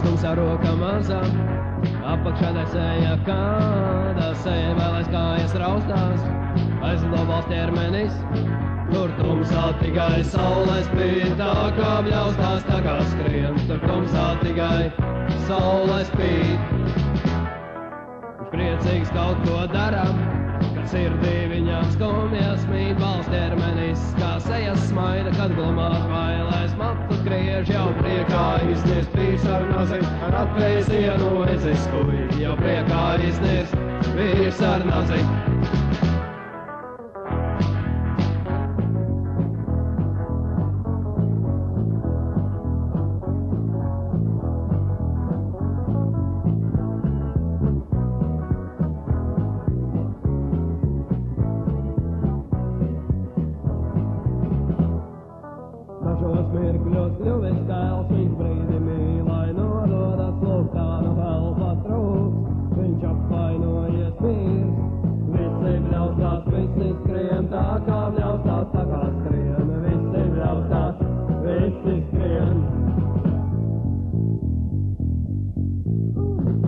Augstums ar roka mazām, apakšā nesēja kāda, seja vēl aiz kājas raustās, aizlido valsts ķermenis, tur tumsā tikai saule spīd, tā kā bļaustās, tā kā skrien, tur tumsā tikai saule spīd. Priecīgs kaut ko darām, kad sirdī viņām skumjas mīt, valsts ķermenis kā sejas smaida, kad glumā vailēs matu griež, jau priekā iznies vīrs ar nazi, ar atvēsienu eziskuj, jau priekā iznies vīrs ar nazi. Dažos mirkļos kļuvis tēls, viņš brīdi mīlai nododas lūgtā, no helpas trūks, viņš apvainojies mirs. Visi bļaustās, visi skrien, tā kā bļaustās, tā kā skrien, visi bļaustās, visi skrien.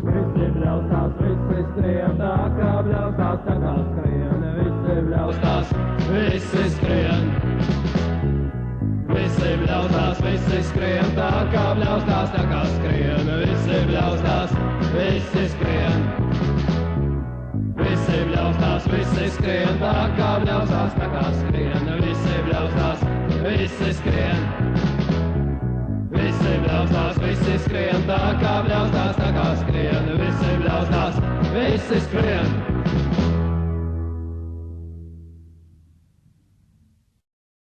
Visi bļaustās, visi skrien, tā kā bļaustās, tā kā skrien, visi bļaustās, visi skrien. Visi bļaustās, visi skrien, tā kā bļaustās, tā kā skrien, visi bļaustās, visi skrien. Visi bļaustās, visi skrien, tā kā bļaustās, tā kā skrien, visi bļaustās, visi skrien. Visi bļaustās, visi skrien, tā kā bļaustās, tā kā skrien, visi bļaustās, visi skrien.